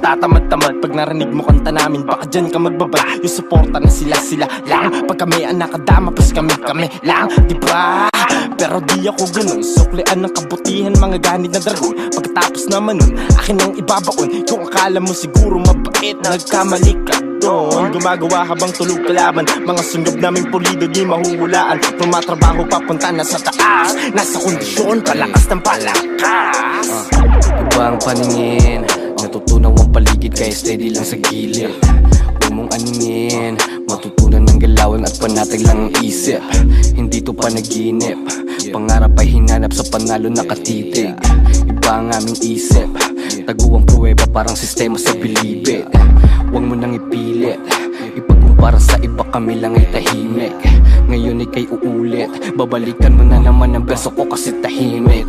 tatamad-tamad. Pag narinig mo kanta namin, baka dyan ka magbabad. Yung suporta na sila lang. Pag kami ang nakadama, pas kami lang, diba? Pero di ako ganun, suklian ng kabutihan, mga ganit na dragon. Pagkatapos naman nun, akin ang ibabaon. Kung akala mo siguro mabait, nagkamali ka doon. Gumagawa habang tulog kalaban, mga sunggab naming pulido di mahuhulaan. Tumatrabaho papunta na sa taas, nasa kondisyon, palakas ng palakas. Iba ang paningin, natutunaw ang paligid kaya steady lang sa gilid. Huwag mong aningin, matutunan ng galawan at panatag lang ang isip. Hindi to panaginip, pangarap ay hinanap sa panalo nakatitig. Iba ang aming isip, taguang pruweba parang sistema sa bilibid. Huwag mo nang ipilit, ipagkumpara sa iba kami lang ay tahimik. Ngayon ika'y uulit, babalikan mo na naman ang beso ko kasi tahimik.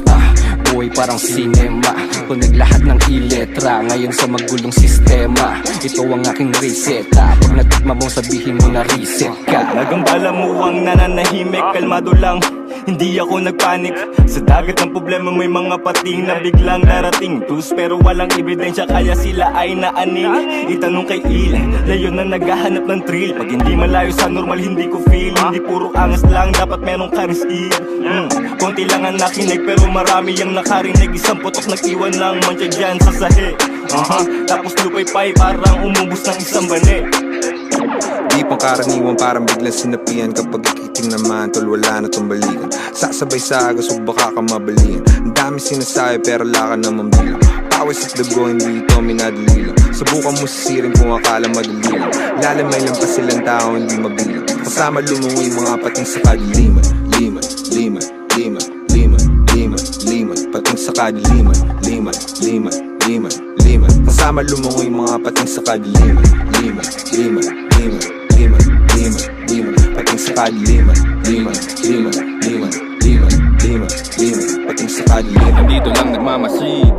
Buhay parang cinema, tunig lahat ng iletra. Ngayon sa magulong sistema, ito ang aking reseta. Pag natikma mo sabihin mo na reset ka. Nagambala mo ang nananahimik, kalmado lang, hindi ako nagpanik. Sa dagat ng problema may mga pating na biglang darating. Tus pero walang ebidensya kaya sila ay naaning. Itanong kay Il, layon na naghahanap ng thrill. Pag hindi malayo sa normal hindi ko feel. Hindi puro angas lang, dapat merong karistil. Konti lang ang nakinig pero marami ang nakarinig. Isang putok nag-iwan lang mancha dyan sa sahe. Tapos lupay-pay parang umubos ng isang bane. Di pang karaniwan parang biglang sinapian. Kapag ikiting naman tol wala na tong balikan. Sasabay sa agos o baka ka mabalian. Ang dami sinasabi pero laka naman bilang. Pawis at dugo hindi ito minadali lang. Subukan mo sisirin kung akala madali lang. Lalamay lang pa silang tao hindi mabilang. Kasama lumungoy mga pating sa kadiliman. Liman, liman, liman, liman, liman, liman. Pating sa kadiliman. Liman, liman, liman, liman. Kasama lumungoy mga pating sa kadiliman. Liman, liman, liman, liman, liman, liman. Pating sa kadiliman. Liman, liman, liman, liman, liman, liman. Pating sa kadiliman. Nandito lang nagmamasid,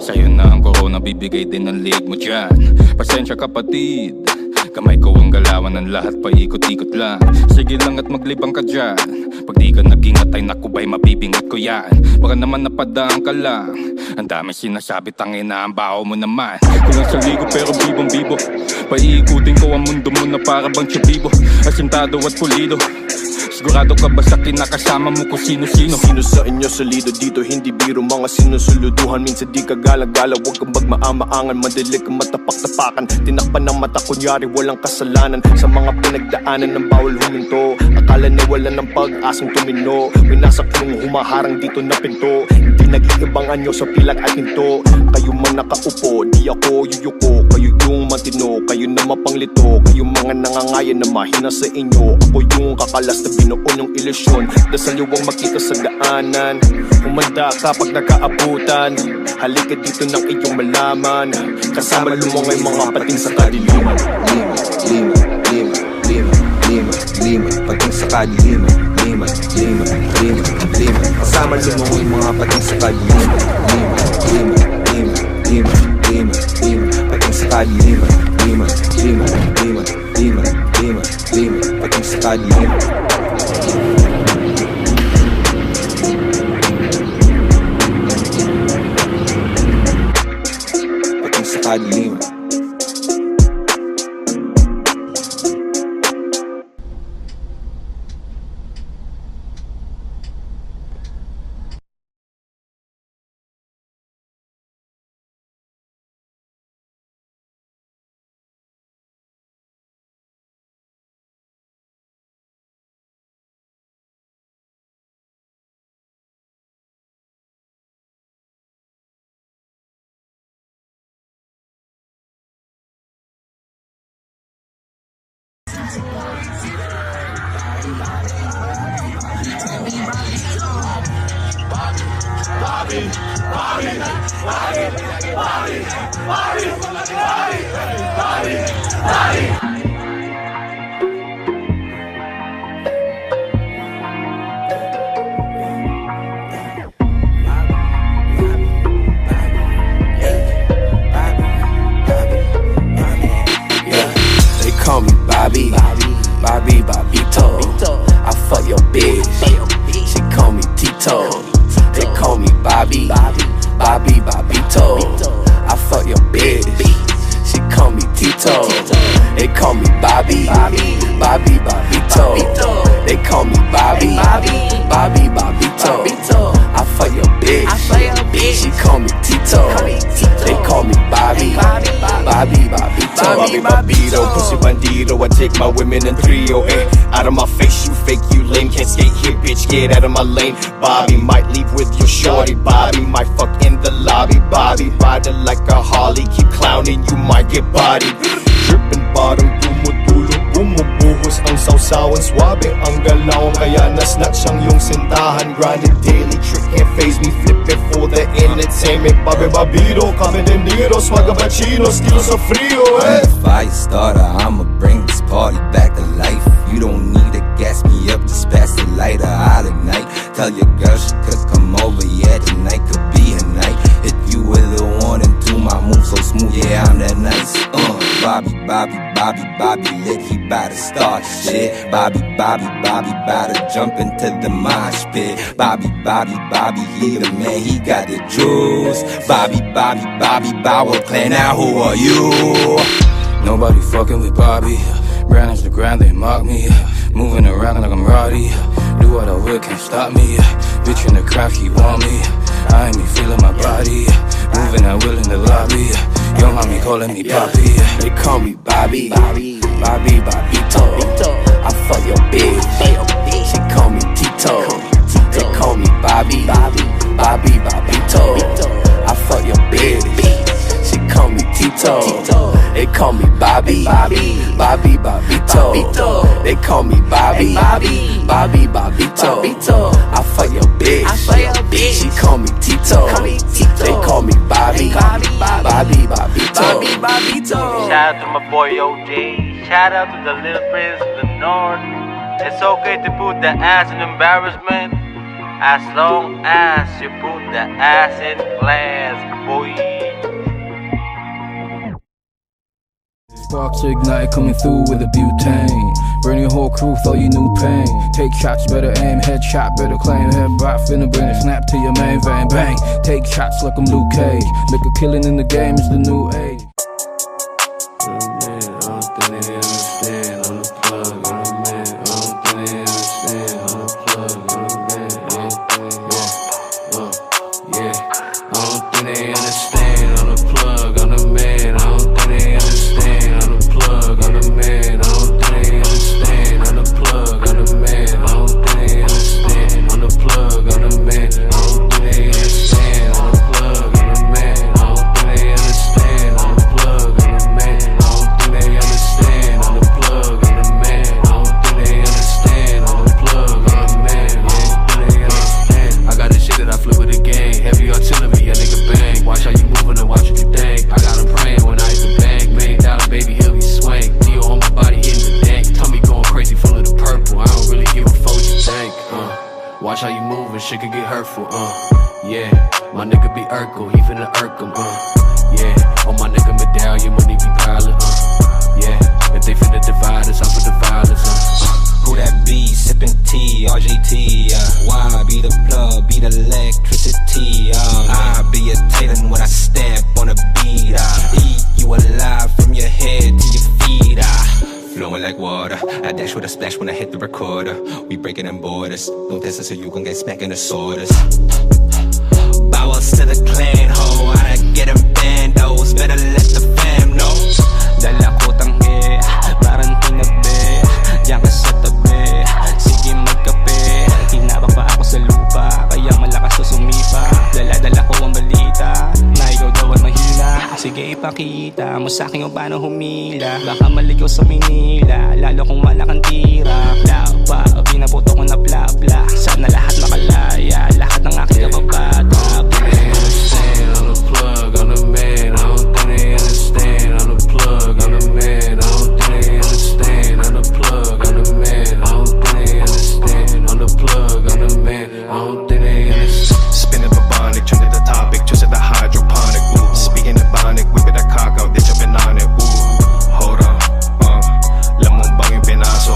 sa'yo na ang corona, bibigay din ang lead mo dyan. Pasensya kapatid, kamay ko ang galawan ng lahat, paikot-ikot lang. Sige lang at maglibang ka dyan. Pag di ka nag-ingat ay nakubay, mabibingot ko yan. Baka naman napadaan ka lang, ang dami sinasabi, tangin na ang baho mo naman. Kulang sa ligo pero bibong-bibo, paiikutin ko ang mundo mo na para bang tsabibo. Asintado at pulido, sigurado ka ba sa kinakasama mo kung sino-sino? Sino sa inyo solido dito, hindi biro mga sinusuluduhan. Minsan di ka gala-gala, huwag kang magmaamaangan. Madali kang matapak-tapakan, tinakpan ng mata kunyari walang kasalanan. Sa mga pinagdaanan ng bawal huminto, akala na wala ng pag-asang tumino. Winasak mong humaharang dito na pinto, hindi nag-iibang anyo sa pilag at hinto. Kayo man nakaupo, di ako yuyuko. Kayo yung matino, kayo na mapanglito. Kayo mga nangangayan na mahina sa inyo. Ako yung kakalas na binuon yung ilusyon. Dasal yung makita sa daanan, humanda ka pag nagkaabutan. Halika dito ng iyong malaman, kasama lumungay mga pating sa kadiliman. Liman, liman, liman, liman, liman, liman. Pating sa kadiliman. Liman, liman, liman, liman. Kasama lumungoy mga pating sa kadiliman. Liman, liman, liman, liman, liman, liman. Pating sa kadiliman. Liman, liman, liman, liman, liman, liman. Pating sa kadiliman. Pating sa kadiliman. They call me Bobby, Bobby, Bobito. I fuck your bitch, she call me Tito. They call me Bobby, Bobby, Bobito. I fuck your bitch, Bobby, Bobito. They call me Bobby, Bobito. I fuck your bitch, she call me Tito. They call me Bobby, Bobby Bobito, pussy bandido. I take my women in trio, eh. Out of my face, you fake, you lame. Can't skate here, bitch, get out of my lane. Bobby might leave with your shorty. Bobby might fuck in the lobby. Bobby ride it like a Harley. Keep clowning, you might get bodied. Drippin' bottom, tumutulog, bumubuhos ang sausawan. Swabe ang galaw, kaya nasnatch ang iyong sintahan. Grinding daily, trick can't phase me. Flip it for the entertainment. Bobby Bobito, kami de Niro. Swagga bachino, estilo sa frio, eh. Fire starter, I'ma bring this party back to life. You don't need to gas me up, just pass the lighter, I'll ignite. Tell your girl she could come over, yeah, tonight could be a night. If you really want and do my move so smooth, yeah, I'm that nice. Bobby lit, he bout to start shit. Bobby bout to jump into the mosh pit. Bobby, he the man, he got the juice. Bobby, Bauer Clan, now who are you? Nobody fucking with Bobby. Brand is the ground, they mock me. Moving around like I'm Roddy. Do what I will, can't stop me. Bitch in the crowd, he want me. I ain't me feeling my body. Moving at will in the lobby. Yo, mommy calling me Poppy. They call me Bobby, Bobito. I fuck your bitch, she call me Tito. They call me Bobby, Bobito. I fuck your bitch, she call me Tito. They call me Bobby, Bobito. They call me Bobby, Bobito. I fuck your bitch, she call me Tito. They call me Bobby, Bobito. Shout out to my boy OJ. Shout out to the little prince of the north. It's okay to put the ass in embarrassment, as long as you put the ass in class, boy. Sparks ignite, coming through with a butane. Burn your whole crew, throw you new pain. Take shots, better aim, headshot, better claim. Head bop, finna bring a snap to your main vein. Bang, take shots like I'm Luke Cage. Make a killing in the game is the new age. Watch how you moving, shit could get hurtful, yeah. My nigga be Urkel, he finna irk him, yeah. On my nigga medallion, money be piling, yeah. If they finna divide us, I put the violence, Who that be? Sippin' tea, RJT, Why be the plug, be the electricity, I be a Titan when I step on a beat, eat you alive from your head to your feet, flowing like water, I dash with a splash when I hit the recorder. We breaking them borders, don't test us so you gon' get smacked in the sorters. Bowels to the clan, ho, I get them bandos, better let the fam know. Dala ko tangge, parang tinabi, diyan ka sa tabi, sige magkape. Tinabak pa ako sa lupa, kaya malakas to sumipa. Dala-dala ko ang balita, na ikaw daw ang mahina. Sige ipakita mo sa'kin kung paano humila. Baka maligaw sa Manila, lalo kung wala kang tira. Plapa, pinaputo ko na plapla. Sana lahat makalaya, lahat ng aking kababata. On the plug, on the man, I don't think they understand. On the plug, on the man, I don't think they understand. On the plug, on the man, I don't think they understand. On the plug, on the man, I don't think they understand. Spinning the bonic, change the topic, choose the hydroponic. Ooh, speaking the bonic, whip it a cock out, they jumping on it. Ooh, hold on, lamang bang yung pinaso.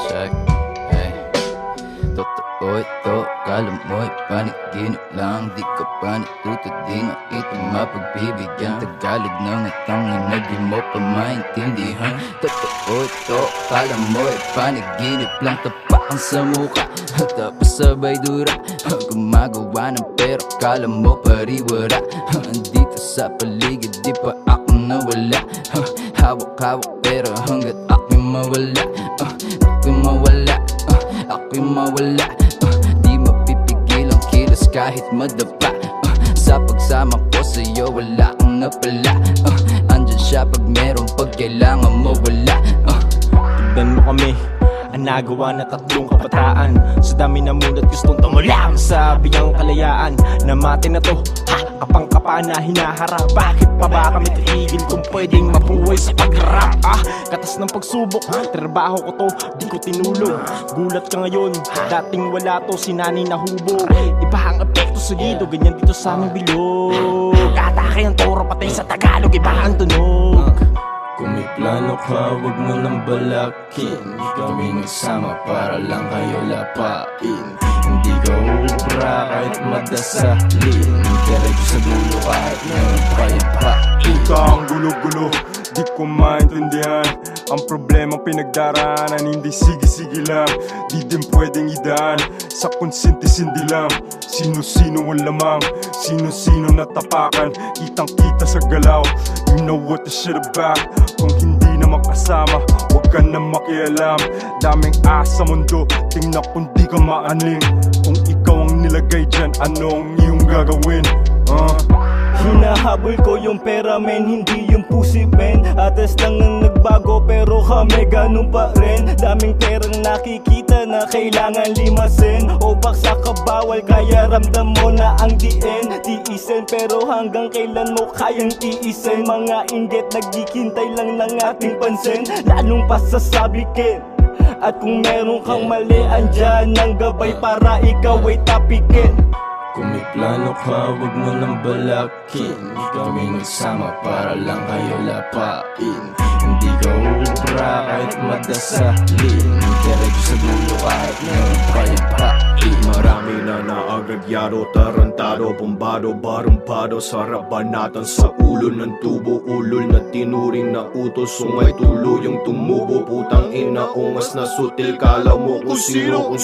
Check, hey. Totoo ito, kala mo'y panaginip lang. Di ka pa natuto, di na ito mapagbibigyan. Tagalog ng atangin na di mo pa maintindihan. Totoo ito, kala mo'y panaginip lang. Tapakan sa muka, tapos sabay dura. Gumagawa ng pero kala mo pariwara. Andito sa paligid, di pa ako nawala. Hawak-hawak pero hanggat ako'y mawala. Ako'y mawala, ako'y mawala. Di mapipigil ang kilos kahit madapa. Sa pagsama ko sa'yo wala kang napala. Andyan siya pag meron, pag kailangan mo wala. Tignan mo kami, ang nagawa na tatlong kabataan. Sa dami na mulat gustong tumulang sa bigyang kalayaan. Namati na to, kapang-kapa na hinaharap. Bakit pa ba kami titigil kung pwedeng mabuhay sa pag-rap? Katas ng pagsubok, trabaho ko to, di ko tinulog. Gulat ka ngayon, dating wala to, sinanay na hubo. Iba ang epekto sa dito, ganyan dito sa aming bilog. Atake ang toro, patay sa Tagalog, iba ang tunog. Kung may plano ka, wag mo nang balakin. Kami nagsama para lang kayo lapain. Hindi ka ubra kahit madasalin. Diretso sa dulo kahit meron pa yung pain. Puta ang gulo-gulo, di ko maintindihan. Ang problema pinagdaraanan, hindi sige-sige lang. Di din pwedeng idaan, sa konsente-sindi lang. Sino-sino ang lamang, sino-sino natapakan. Kitang-kita sa galaw, you know what this shit about. Kung hindi na makasama, huwag ka na makialam. Daming asa mundo, tingnan kung di ka maaning. Kung ikaw ang nilagay dyan, anong iyong gagawin? Hinahabol ko yung pera men, hindi yung pussy men. Atas lang ang nagbago pero kami ganun pa rin. Daming perang nakikita na kailangan limasin. O baksa ka bawal kaya ramdam mo na ang diin. Tiisin pero hanggang kailan mo kayang tiisin. Mga inggit nagkikintay lang ng ating pansin, lalong pasasabikin. At kung meron kang mali, andyan ang gabay para ikaw ay tapikin. Kung may plano ka, wag mo nang balakin. Kami nagsama para lang kayo lapain. Hindi ka ubra kahit madasalin. Diretso sa dulo kahit meron pa yung pain. Marami na naagagyado, tarantado, bombado, barumpado. Sarabanatan sa ulo ng tubo, ulol na tinuring na utos. Sungay tuluyang tumubo, putang ina, ungas na sutil. Kala mo kung sino,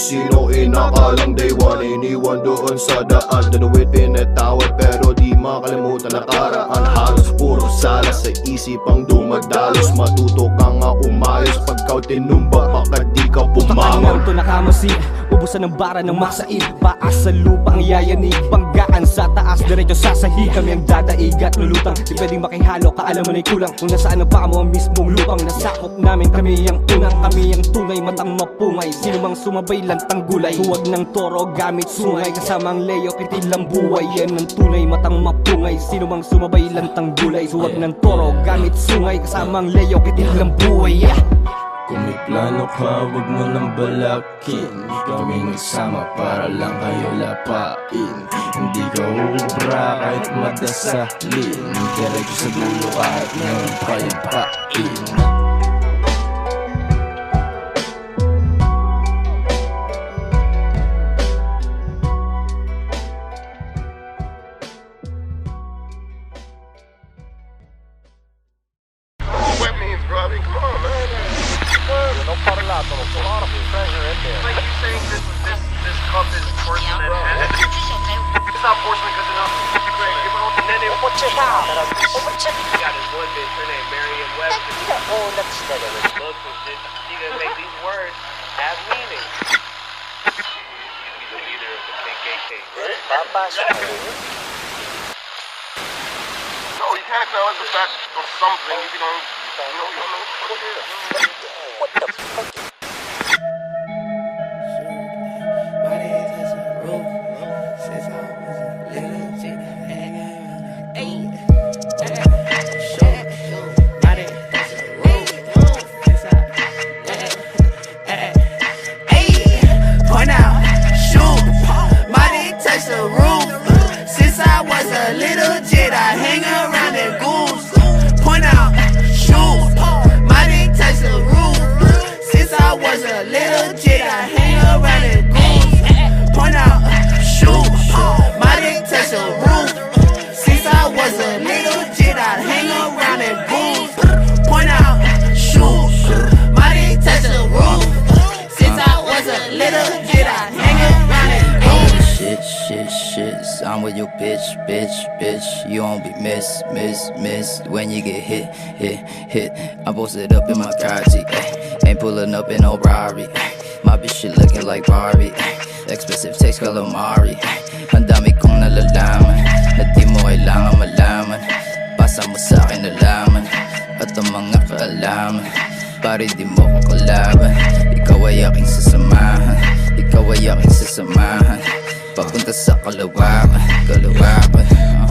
inakalang day one. Iniwan doon sa daan, danuwit pinatawad pero di makalimutan nakaraan. Halos puro sala sa isipang dumadalos. Matuto ka nga umayos pagkaw tinumba, baka di ka pumangon. Ito nakamasi, ubusan ng bara ng masaid. Paas sa lupang yayanig, banggaan sa taas, diretso sasahig. Kami ang dadaig at lulutang, di pwedeng makihalo, kaalaman ay kulang. Kung nasaan ang paa mo ang mismong lupang nasakop namin, kami ang unang, kami ang tunay, matang mapungay. Sino mang sumabay lantang gulay, huwag ng toro gamit sungay. Kasamang leyo, pitil ang buhay, yan ang tunay, matang mapungay. Sino mang sumabay lantang gulay, huwag ng toro gamit sungay. Kasamang leyo, pitil ang buhay, Kung may plano ka, wag mo nang balakin. Kami nagsama para lang kayo lapain. Hindi ka ubra kahit madasalin. Diretso sa dulo kahit meron pa yung pain. No, you can't tell us the fact of something if you don't know what it is. What the fuck? Point out, shoot, my dick touch the roof. Since I was a little jit, I hang around the goons. Point out, shoot, you bitch, bitch, bitch. You won't be miss when you get hit. I'm posted up in my car seat, ain't pulling up in no Rari. My bitch shit looking like Barbie. Expensive text calamari. Ang dami kong nalalaman na di mo kailangan malaman. Pasa mo sa'kin nalaman at ang mga kaalaman. Pare di mo ko kalaban. Ikaw ay aking sasamahan. Ikaw ay aking sasamahan. Papunta sa kalawakan.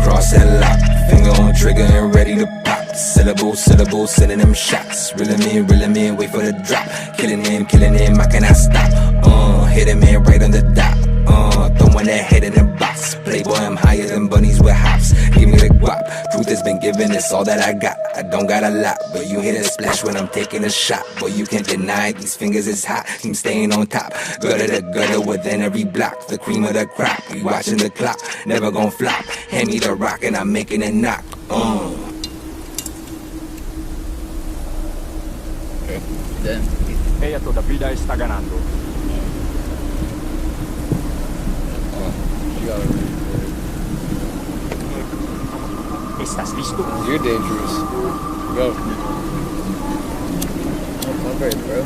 Cross and lock, finger on trigger and ready to pop. Syllable, sending them shots. Reeling in, wait for the drop. Killing him, I cannot stop. Hit him in right on the dot. Throwing that head in the box. Playboy, I'm higher than bunnies with hops. Give me the guap. Truth has been given, it's all that I got. I don't got a lot, but you hear the splash when I'm taking a shot. Boy, you can't deny it, these fingers is hot. Keep staying on top. Gutter to gutter within every block. The cream of the crop. We watching the clock, never gon' flop. Hand me the rock and I'm making it knock. Ella todavía está ganando. ¿Estás listo? You're dangerous. Go. I'm ready, bro.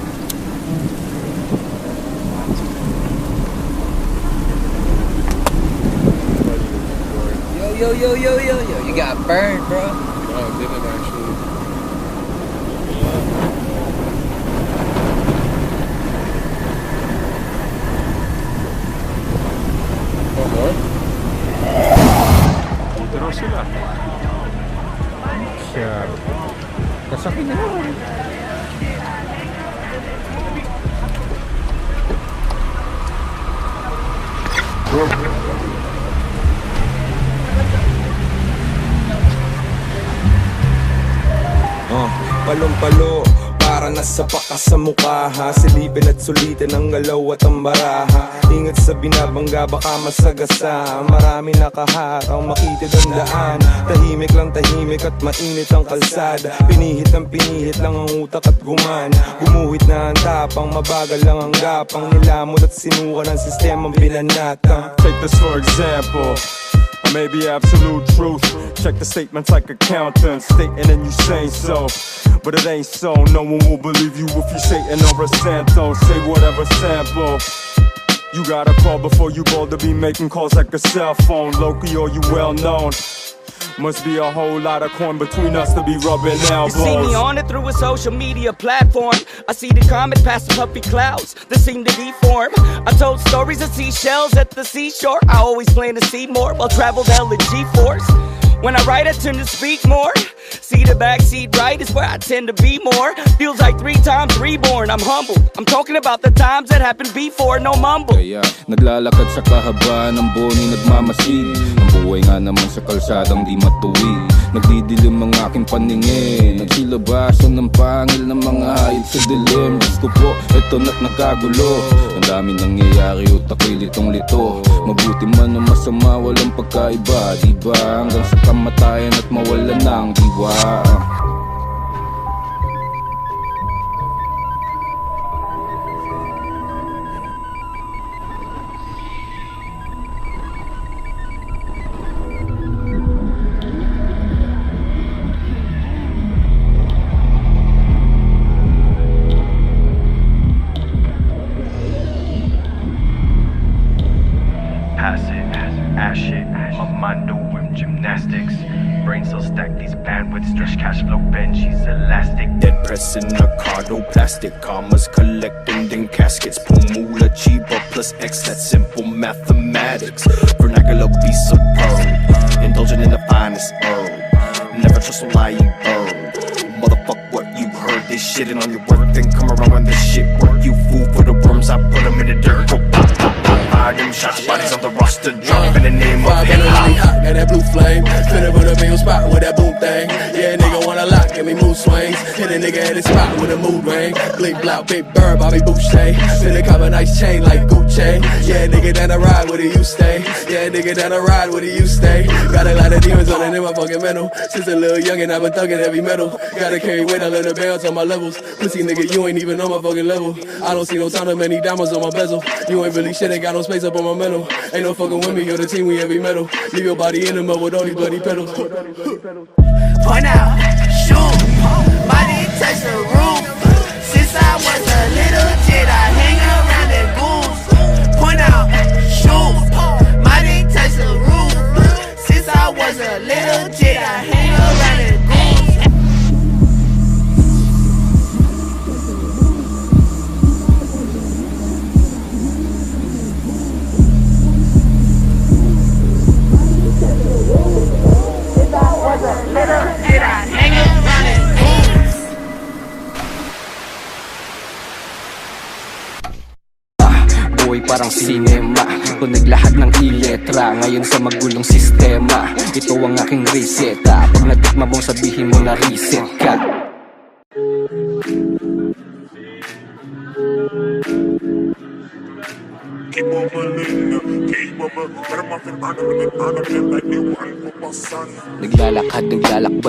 Yo. You got burned, bro. No, I didn't actually. One more? Dito raw sila. Siya. Kasakit na naman. Palong-palo, para nasa paka sa mukha ha. Silipin at sulitin ang galaw at ang baraha. Ingat sa binabangga baka masagasa. Marami nakahataw makitid ang daan. Tahimik lang tahimik at mainit ang kalsada. Pinihit lang ang utak at guman. Gumuhit na ang tapang, mabagal lang ang gapang. Nilamot at sinuka ng sistemang binanata. Take this for example. Maybe absolute truth. Check the statements like accountants, stating and you saying so, but it ain't so. No one will believe you if you Satan or a Santo. Say whatever sample. You gotta call before you bold to be making calls like a cell phone. Local or you well known. Must be a whole lot of corn between us to be rubbing elbows. You see me on it through a social media platform. I see the comet past the puffy clouds that seem to deform. I told stories of seashells at the seashore. I always plan to see more while traveled L and G-Force. When I write, I tend to speak more. See the backseat right is where I tend to be more. Feels like 3 times reborn, I'm humbled. I'm talking about the times that happened before, no mumble. Kaya naglalakad sa kahabaan ng boni nagmamasid. Ang buhay nga naman sa kalsadang di matuwid. Nagdidilim ang aking paningin. Nagsilabasan ng pangil ng mga hayop sa dilim. Diyos ko po, eto na't nagkagulo. Ang dami nangyayari, utak ko'y litong-lito. Mabuti man o masama, walang pagkaiba, diba? Hanggang sa kamatayan at mawalan ng diwa. Pass it, ash it, my new rim gymnastics. Brain cells stack these bandwidths, stretch cash flow Benji's elastic. Dead pressing Ocado plastic, commas collecting in caskets. Pumula Chiba plus X, that's simple mathematics. Vernacular be superb, indulging in the finest herb. Never trust a lying bird. Motherfuck what you heard, they shitting on your work, then come around when this shit work. You fool for the worms, I put them in the dirt. Go pop, pop, pop, fire them shots, bodies on the roster, drop in the name of hip hop. Got that blue flame, finna put a big spot with that boom thing. Yeah, nigga wanna lock, get me move. mood swings. Hit a nigga at his spot with a mood ring. Blink, blout, big bird, Bobby Boucher. Finna cop a nice chain like Gucci. Yeah, nigga down the ride, where do you stay? Yeah, nigga down the ride, where do you stay? Got a lot of demons on it in my fucking mental. Since a little youngin', I've been thuggin' heavy metal. Gotta carry weight, I let the bounce on my levels. Pussy nigga, you ain't even on my fucking level. I don't see no time to many diamonds on my bezel. You ain't really shit, ain't got no space up on my mental. Ain't no fucking with me, you're the team, we heavy metal. Leave your body in the mud with all these bloody pedals. Point out, shoot, my dick touch the roof. Since I was a little kid, I hang around the goose. Point out, shoot, my dick touch the roof. Since I was a little kid, I hang around the goose. Buhay parang sinema, tunig lahat ng iletra. Ngayon sa magulong sistema, ito ang aking reseta. Pag natikma mong sabihin mo na reset ka. Naglalakad,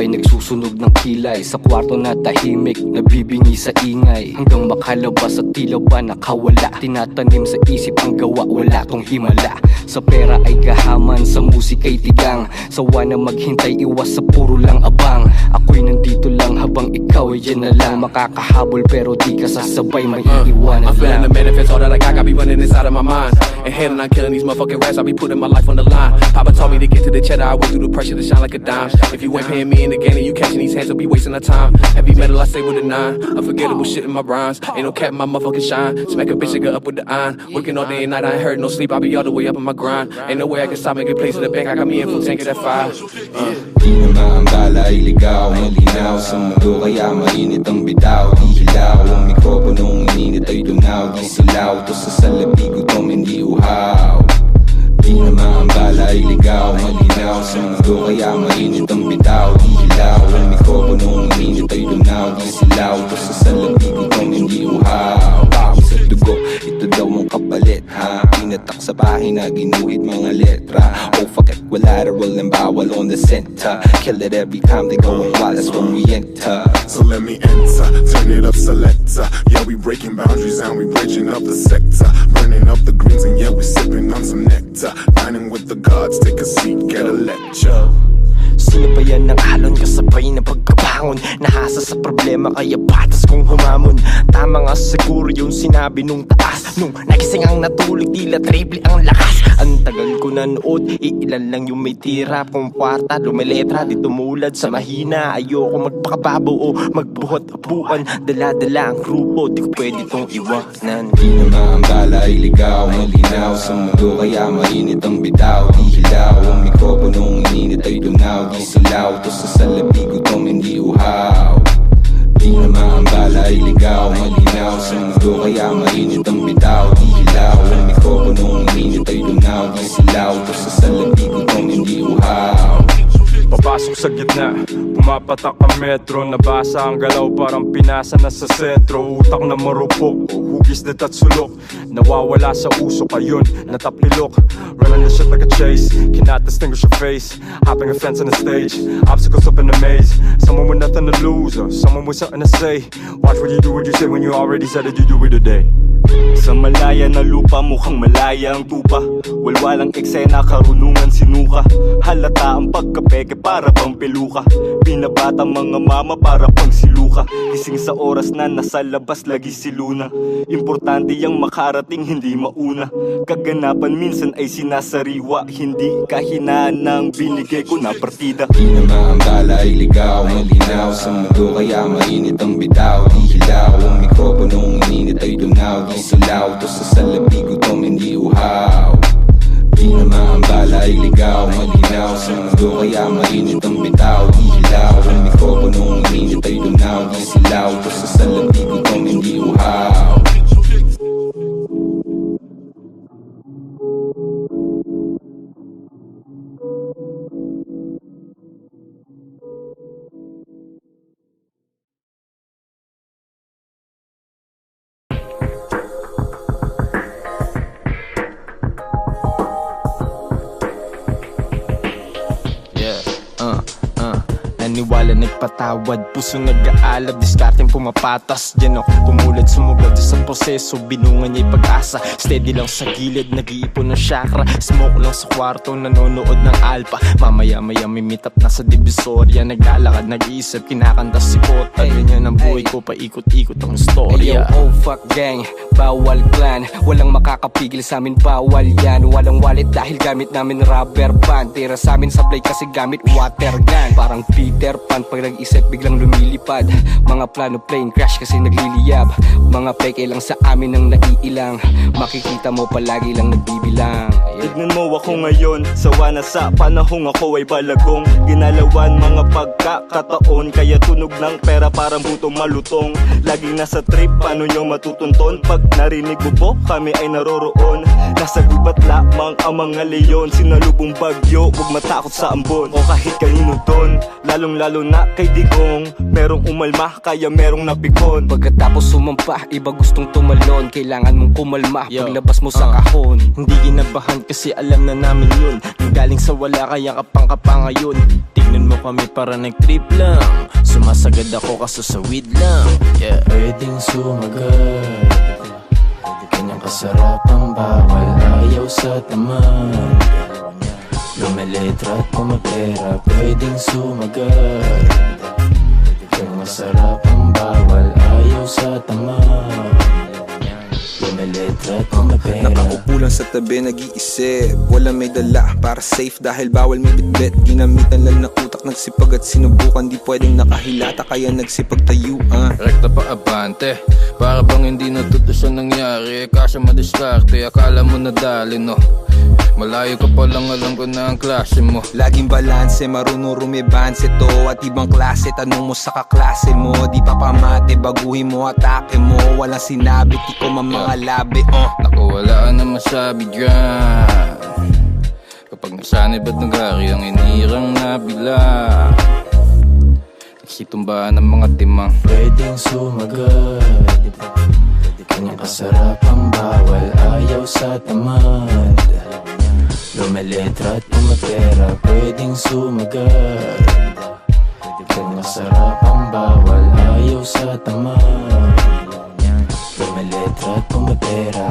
nagsusunog ng kilay. Sa kwarto na tahimik, nabibingi sa ingay. Hanggang makalabas at tila ba nakawala. Tinatanim sa isip ang gawa, wala tong himala. Sa pera ay gahaman, sa musika'y tigang. Sawa na maghintay, iwas sa puro lang abang. Ako'y nandito lang habang ikaw ay dyan na lang. Makakahabol pero di ka sasabay, may iiwanan I'm feeling lang. the benefits, all that I got be running inside of my mind. And handling on killing these motherfucking rats, I be putting my life on the line. Papa told me to get to the cheddar, I went through the pressure to shine like a dime. If you ain't paying me in the game and you catching these hands, I'll be wasting our time. Heavy metal, I stay with a 9. Unforgettable shit in my rhymes. Ain't no cap in my motherfucking shine. Smack a bitch, nigga up with the iron. Working all day and night, I ain't heard no sleep. I be all the way up in my grind. Ain't no way I can stop making plays in the bank. I got me in full tank of that fire. Di na maambala ay ligaw, malinaw sa mundo kaya mainit ang bitaw. Di hilaw, ang mikroponong ininit ay tunaw. Di silaw, to sa salabi gutom hindi uhaw. Di na maambala ay ligaw, malinaw sa mundo kaya mainit ang bitaw. Di hilaw, ang mikroponong ininit ay tunaw. Di silaw, to sa salabi gutom hindi uhaw. Bakit sa dugo, ito daw ang kapalit ha. Pinatak sa bahay na ginuhit mga letra. Oh fuck it, wala na roll and bawal on the center. Kill it every time they go and wild, that's when we enter. So let me enter, turn it up selector. Yeah, we breaking boundaries and we bridging up the sector. Burning up the greens and yeah, we sipping on some nectar. Dining with the gods, take a seat, get a lecture. Sinabayan ng alon kasabay na pagkabangon. Nahasa sa problema kaya patas kong humamon. Tama nga siguro yung sinabi nung taas. Nung nagising ang natulog tila triple ang lakas. Ang tagal ko nanood, iilan lang yung may tira. Kung kwarta, lumiletra, di tumulad sa mahina. Ayoko magpakababo o magbuhat-apuan. Dala-dala ang grupo, di ko pwede tong iwanan. Di na maambala ay ligaw, malinaw sa mundo kaya mainit ang bitaw. Di hilaw, ang mikroponong ininit ay tunaw. Di silaw, to sa salabi gutom hindi uhaw. Di na maambala ay ligaw, malinaw sa mundo kaya mainit ang bitaw. Di hilaw, ang mikroponong ininit ay tunaw. Di silaw, to sa salabi gutom hindi uhaw. Papasok sa gitna, pumapatak ang metro. Nabasa ang galaw parang pinasa na sa sentro. Utak na marupok, hugis na tatsulok. Nawawala sa usok, ayun, natapilok. Running the shit like a chase, cannot distinguish your face. Hopping a fence on the stage, obstacles up in the maze. Someone with nothing to lose, or someone with something to say. Watch what you say when you already said it, you do it today. Sa malaya na lupa, mukhang malaya ang tupa. Walwalang eksena, karunungan sinuka. Halata ang pagkapeke para pang peluka. Binabata mga mama para pang siluka. Gising sa oras na nasa labas lagi si Luna. Importante yang makarating, hindi mauna. Kaganapan minsan ay sinasariwa. Hindi kahinaan ng binigay ko na partida. Di na maambala ay ligaw, malinaw sa mundo kaya mainit ang bitaw. Di hilaw, ang mikroponong ininit ay tunaw. Di silaw, to sa salabi gutom hindi uhaw. Di na maambala ay ligaw, malinaw sa mundo kaya mainit ang bitaw. Di hilaw, ang mikroponong ininit ay tunaw. Di silaw, to sa salabi gutom hindi uhaw. nagpatawad, puso nag-aalab, diskarteng pumapatas. Diyan ako tumulad, sumugod sa proseso, binungan niya'y pag-asa. Steady lang sa gilid, nag-iipon ng chakra. Smoke lang sa kwarto, nanonood ng alpa. Mamaya-maya may meet up na sa Divisoria. Naglalakad, nag-iisip, kinakanta si Kota. Ganyan ang buhay ko, paikot-ikot ang storya. Ayo, oh fuck gang, bawal clan. Walang makakapigil sa amin, bawal yan. Walang wallet dahil gamit namin rubber band. Tira sa amin sa play kasi gamit water gun. Parang Peter Pan, pag nag-isip biglang lumilipad. Mga plano plane crash kasi nagliliyab. Mga peke lang sa amin ang naiilang. Makikita mo palagi lang nagbibilang. Tignan mo ako ngayon, sawa na sa panahong ako ay balagong. Ginalawan mga pagkakataon, kaya tunog ng pera parang butong malutong. Laging nasa trip, paano nyo matutunton? Pag narinig mo po, kami ay naroroon. Nasa gubat lamang ang mga leon. Sinalubong bagyo, huwag matakot sa ambon o kahit kanino doon. Lalong lalo na kay Digong, merong umalma, kaya merong napikon. Pagkatapos sumampa, iba gustong tumalon. Kailangan mong kumalma, paglabas mo sa kahon. Hindi kinabahan kasi alam na namin yun. Nanggaling sa wala kaya kapang-kapa ngayon. Tignan mo kami para nag-trip lang. Sumasagad ako kaso sa weed lang. Yeah. Pwedeng sumagal, kanyang kasarapang bawal, ayaw sa tamad. Lumeletra at pumapera, pwedeng sumagal, kanyang masarapang bawal, ayaw sa tamad. Lumeletra at pumapera. Nakaupo lang sa tabi, nag-iisip, walang may dala para safe dahil bawal may bitbit. Ginamitan lang na utak, nagsipag at sinubukan, di pwedeng nakahilata kaya nagsipag tayuan. Rekta pa abante, para bang hindi natutos ang nangyari. Kasya madiskarte, akala mo nadali no. Malayo ka pa lang, alam ko na ang klase mo. Laging balanse, marunong rumibanse to. At ibang klase, tanong mo sa kaklase mo. Di pa pamate, baguhin mo, atake mo. Walang sinabi, di ko mga labi. Naku, wala na masabi dyan. Kapag nasanay ba't naghari ang inirang nabila. Nagsitumbaan ng mga timang. Pwedeng sumagad, kanyang kasarapang bawal, ayaw sa tamad. Lumeletra at pumapera, pwedeng sumagad, kanyang kasarapang bawal, ayaw sa tamad. Lumeletra at pumapera.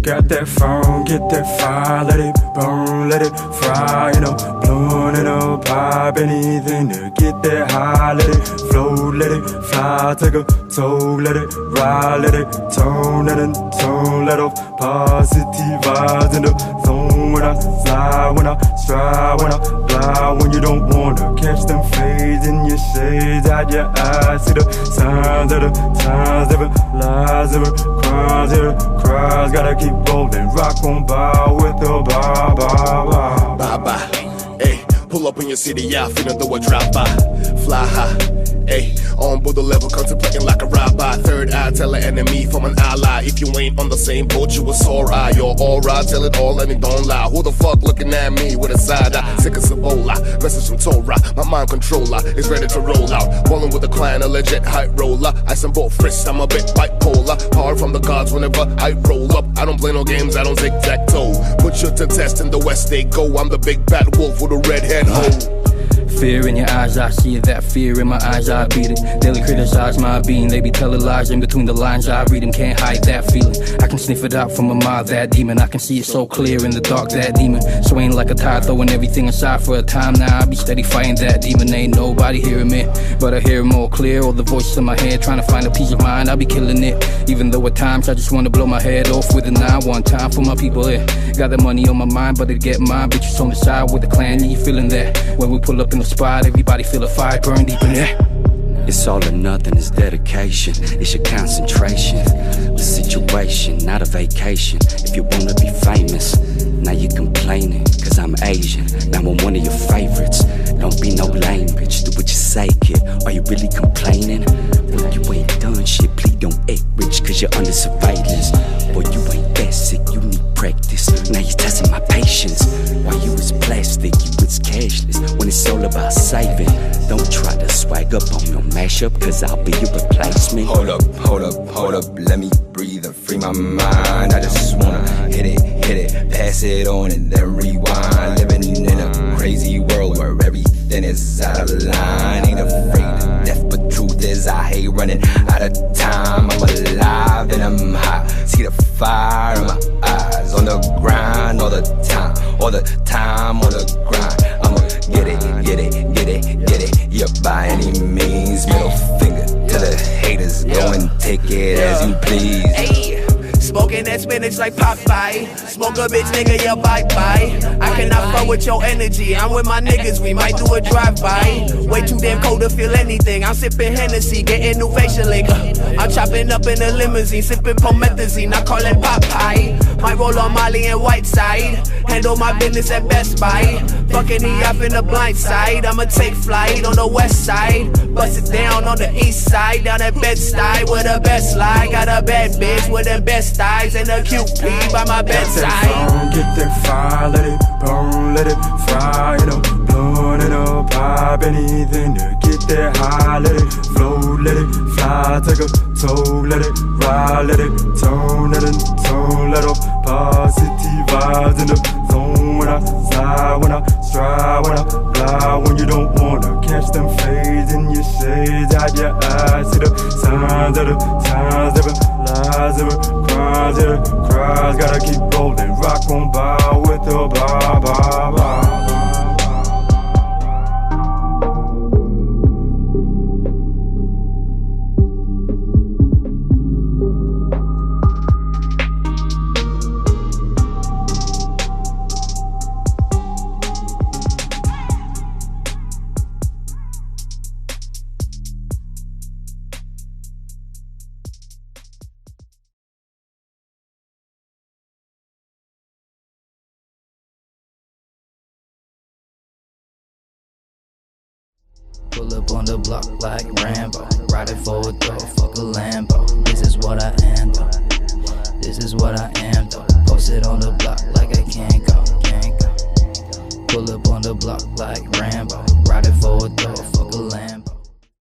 Got that phone, get that fire, let it burn, let it fry, you know. Blowing it up, pop anything to get that high, let it flow, let it fly, take a toll, let it ride, let it tone, let off positive vibes in the zone. When I slide, when I stride, when I glide, when you don't wanna catch them fades in your shades, out your eyes, see the signs of the times, never lies, never crimes, never cries, gotta keep rolling, rock on by with the bye bye. Bye bye, ayy, pull up in your city, yeah, finna throw a drive by, fly high, ayy, on board the level, contemplating like a ride-by. Third eye, tell an enemy from an ally. If you ain't on the same boat, you a sore eye. You're alright, tell it all and it don't lie. Who the fuck looking at me with a side eye? Sick as Ebola, message from Torah. My mind controller is ready to roll out. Rolling with a client, a legit hype roller. Ice and both frists, I'm a bit bipolar. Hard from the gods whenever I roll up. I don't play no games, I don't tic-tac-toe. Put you to test in the West they go. I'm the big bad wolf with a red head hoe. Fear in your eyes, I see it. That fear in my eyes, I beat it. Daily criticize my being. They be telling lies in between the lines. I read them, can't hide that feeling. I can sniff it out from a mile, that demon. I can see it so clear in the dark, that demon. Swaying like a tide, throwing everything aside for a time. Now I be steady fighting that demon. Ain't nobody hearing me, but I hear it more clear. All the voices in my head, trying to find a peace of mind. I be killing it, even though at times I just wanna blow my head off with a 9. One time for my people here. Got the money on my mind, but it get mine. Bitches on the side with the clan, yeah, you feeling that? When we pull up in the spot, everybody feel a fire burn deep in there. It's all or nothing, it's dedication. It's your concentration. The situation, not a vacation. If you wanna be famous, now you complaining, cause I'm Asian. Now I'm one of your favorites. Don't be no lame bitch, do what you say, kid. Are you really complaining? Boy, you ain't done shit, please don't act rich, cause you're under surveillance. Boy, you ain't that sick, you need practice. Now you're testing my patience. Why you is plastic, you is cashless, when it's all about saving. Don't try to swag up on your mashup, cause I'll be your replacement. Hold up, let me breathe and free my mind. I just wanna hit it, pass it on and then rewind. Living in a crazy world where everything is out of line. Ain't afraid of death, but truth is I hate running out of time. I'm alive and I'm hot, see the fire in my eyes. On the grind all the time on the grind. I'ma get it, yeah, by any means. Middle finger to the haters, go and take it as you please. Hey, smoking that spinach like Popeye. Smoke a bitch, nigga, yeah, bye-bye. I cannot fuck with your energy. I'm with my niggas, we might do a drive-by. Way too damn cold to feel anything. I'm sipping Hennessy, getting new facial link. I'm chopping up in a limousine, sipping promethazine, I call it Popeye. Might roll on Molly and Whiteside. Handle my business at Best Buy. Fucking he off in the blind side. I'ma take flight on the west side. Bust it down on the east side. Down at Bed-Stuy with the best lie. Got a bad bitch with the best eyes and a cute pee by my bedside. Get that fire, let it burn, let it fry. You know, blunt it up, pop anything to get that high. Let it float, let it fly, take a toll, let it ride, let it turn, let it turn, let off positive vibes in the zone. When I slide, when I stride, when I fly, when you don't wanna catch them fades in your shades out your eyes. See the signs of the times, every lies, every crimes, every cries. Gotta keep rolling, rock on by with the blah, blah, blah. Pull up on the block like Rambo. Riding for a throw, fuck a